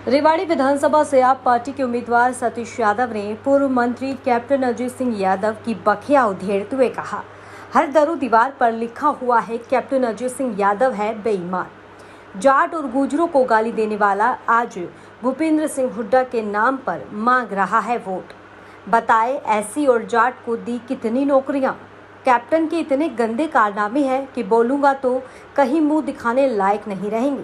रेवाड़ी विधानसभा से आप पार्टी के उम्मीदवार सतीश यादव ने पूर्व मंत्री कैप्टन अजीत सिंह यादव की बखिया उधेड़ते हुए कहा, हर दरो दीवार पर लिखा हुआ है कैप्टन अजीत सिंह यादव है बेईमान। जाट और गुजरों को गाली देने वाला आज भूपेंद्र सिंह हुड्डा के नाम पर मांग रहा है वोट। बताए एससी और जाट को दी कितनी नौकरियां। कैप्टन के इतने गंदे कारनामे हैं कि बोलूंगा तो कहीं मुंह दिखाने लायक नहीं रहेंगे।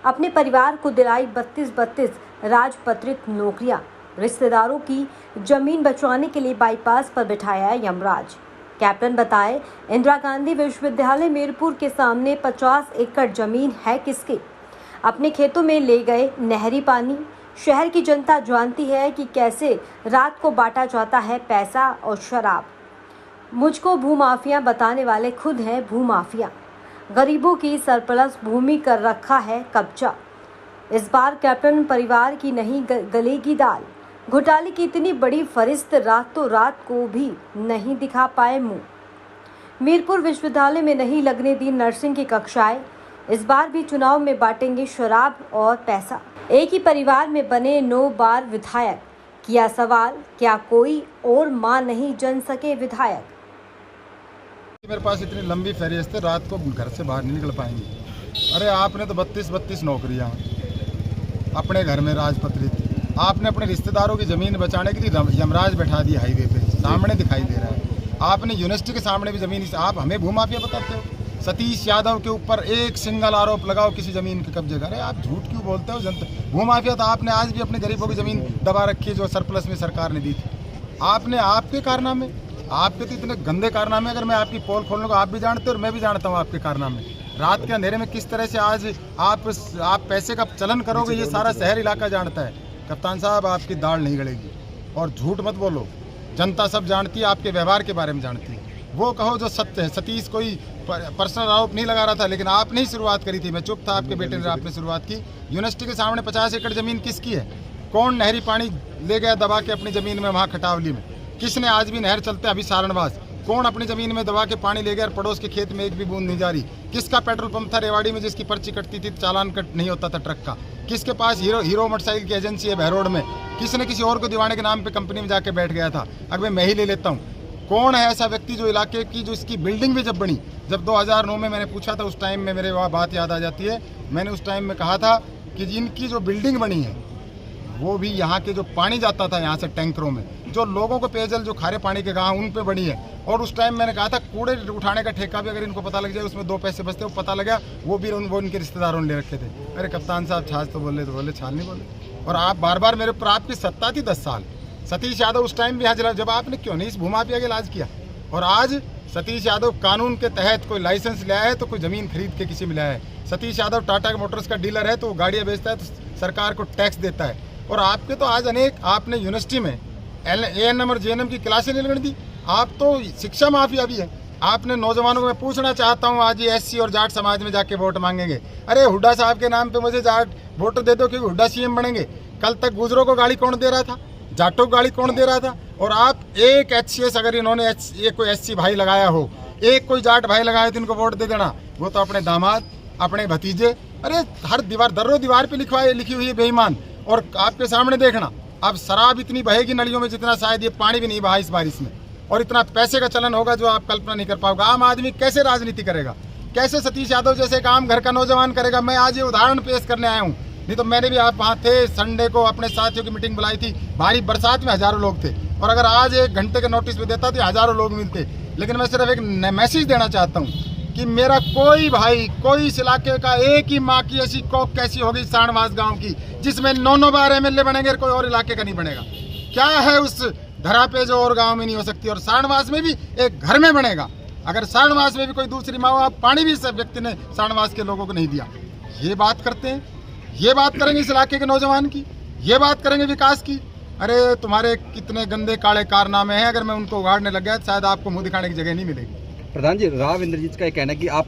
अपने परिवार को दिलाई 32 राजपत्रित नौकरियां। रिश्तेदारों की जमीन बचवाने के लिए बाईपास पर बिठाया यमराज। कैप्टन बताए, इंदिरा गांधी विश्वविद्यालय मीरपुर के सामने 50 एकड़ जमीन है किसके। अपने खेतों में ले गए नहरी पानी। शहर की जनता जानती है कि कैसे रात को बांटा जाता है पैसा और शराब। मुझको भूमाफिया बताने वाले खुद हैं भूमाफिया। गरीबों की सरप्लस भूमि कर रखा है कब्जा। इस बार कैप्टन परिवार की नहीं गलेगी दाल। घोटाले की इतनी बड़ी फरिश्त रातों रात को भी नहीं दिखा पाए मुंह। मीरपुर विश्वविद्यालय में नहीं लगने दी नर्सिंग की कक्षाएं। इस बार भी चुनाव में बांटेंगे शराब और पैसा। एक ही परिवार में बने 9 बार विधायक। किया सवाल, क्या कोई और मां नहीं जन सके विधायक। मेरे पास इतनी लंबी फहरिस्त है, रात को घर से बाहर नहीं निकल पाएंगे। अरे आपने तो 32 नौकरियां अपने घर में राजपत्रित। आपने अपने रिश्तेदारों की ज़मीन बचाने के लिए यमराज बैठा दी हाईवे पे, सामने दिखाई दे रहा है। आपने यूनिवर्सिटी के सामने भी ज़मीन, आप हमें भूमाफिया बताते हो। सतीश यादव के ऊपर एक सिंगल आरोप लगाओ किसी ज़मीन के कब्जे का। अरे आप झूठ क्यों बोलते हो। जनता भूमाफिया तो आपने आज भी अपने गरीबों की ज़मीन दबा रखी है जो सरप्लस में सरकार ने दी थी। आपने आपके कारनामे, आपके तो इतने गंदे कारनामे, अगर मैं आपकी पोल खोलने को आप भी जानते हो और मैं भी जानता हूँ आपके कारनामे। रात के अंधेरे में किस तरह से आज आप पैसे का चलन करोगे ये सारा शहर इलाका जानता है। कप्तान साहब आपकी दाल नहीं गलेगी और झूठ मत बोलो। जनता सब जानती है, आपके व्यवहार के बारे में जानती है। वो कहो जो सत्य है। सतीश कोई पर्सनल आरोप नहीं लगा रहा था, लेकिन आपने ही शुरुआत करी थी। मैं चुप था, आपके बेटे ने आपने शुरुआत की। यूनिवर्सिटी के सामने 50 एकड़ ज़मीन किसकी है। कौन नहरी पानी ले गया दबा के अपनी ज़मीन में वहाँ खटावली में। किसने, आज भी नहर चलते अभी सारणवास, कौन अपनी ज़मीन में दबा के पानी ले गया और पड़ोस के खेत में एक भी बूंद नहीं जा रही। किसका पेट्रोल पंप था रेवाड़ी में जिसकी पर्ची कटती थी, चालान कट नहीं होता था ट्रक का। किसके पास हीरो मोटरसाइकिल की एजेंसी है बहरोड में। किसने किसी और को दिवाने के नाम पे कंपनी में जाके बैठ गया था। अगर मैं ही ले लेता हूँ, कौन है ऐसा व्यक्ति जो इलाके की, जो इसकी बिल्डिंग भी जब बनी, जब 2009 में मैंने पूछा था, उस टाइम में मेरे वहाँ बात याद आ जाती है। मैंने उस टाइम में कहा था कि जिनकी जो बिल्डिंग बनी है वो भी यहाँ के जो पानी जाता था यहाँ से टैंकरों में, जो लोगों को पेयजल जो खारे पानी के गाँव उन पे बनी है। और उस टाइम मैंने कहा था कूड़े उठाने का ठेका भी अगर इनको पता लग जाए उसमें 2 पैसे बचते, वो पता लगा वो भी वो उनके रिश्तेदारों ने ले रखे थे। अरे कप्तान साहब छाछ तो बोले छाल नहीं बोले। और आप बार बार मेरे ऊपर, आपकी सत्ता थी 10 साल। सतीश यादव उस टाइम भी यहाँ जब आपने क्यों नहीं इस भूमाफिया का इलाज किया। और आज सतीश यादव कानून के तहत कोई लाइसेंस लिया है तो कोई ज़मीन खरीद के किसी में लिया है। सतीश यादव टाटा मोटर्स का डीलर है तो वो गाड़ियाँ बेचता है तो सरकार को टैक्स देता है। और आपके तो आज अनेक, आपने यूनिवर्सिटी में ANM और JNM की क्लासें नहीं लगने दी। आप तो शिक्षा माफिया भी है। आपने नौजवानों को, मैं पूछना चाहता हूँ, आज ये SC और जाट समाज में जाके वोट मांगेंगे। अरे हुड्डा साहब के नाम पे मुझे जाट वोट दे दो क्योंकि हुड्डा CM बनेंगे। कल तक गुजरों को गाड़ी कौन दे रहा था, जाटों को गाड़ी कौन दे रहा था। और आप एक HCS, अगर इन्होंने एक कोई SC भाई लगाया हो, एक कोई जाट भाई लगाया तो इनको वोट दे देना। वो तो अपने दामाद, अपने भतीजे, अरे हर दीवार दर्रो दीवार पे लिखी हुई है बेईमान। और आपके सामने देखना, अब शराब इतनी बहेगी नलियों में जितना शायद ये पानी भी नहीं बहा इस बारिश में। और इतना पैसे का चलन होगा जो आप कल्पना नहीं कर पाओगे। आम आदमी कैसे राजनीति करेगा, कैसे सतीश यादव जैसे काम घर का नौजवान करेगा। मैं आज ये उदाहरण पेश करने आया हूँ, नहीं तो मैंने भी, आप वहाँ थे संडे को अपने साथियों की मीटिंग बुलाई थी। भारी बरसात में हज़ारों लोग थे और अगर आज 1 घंटे का नोटिस भी देता तो हज़ारों लोग मिलते। लेकिन मैं सिर्फ एक मैसेज देना चाहता हूँ कि मेरा कोई भाई, कोई इस इलाके का, एक ही माँ की ऐसी कोक कैसी होगी सारणवास गांव की जिसमें 9 बार MLA बनेंगे, कोई और इलाके का नहीं बनेगा। क्या है उस धरा पे जो और गांव में नहीं हो सकती। और सारणवास में भी एक घर में बनेगा। अगर सारणवास में भी कोई दूसरी माँ, पानी भी इस व्यक्ति ने सारणवास के लोगों को नहीं दिया। ये बात करते हैं, ये बात करेंगे इस इलाके के नौजवान की, ये बात करेंगे विकास की। अरे तुम्हारे कितने गंदे काले कारनामे हैं, अगर मैं उनको उगाड़ने लग गया तो शायद आपको मुँह दिखाने की जगह नहीं मिलेगी। प्रधान जी, राव इंद्रजीत का कहना है कि आप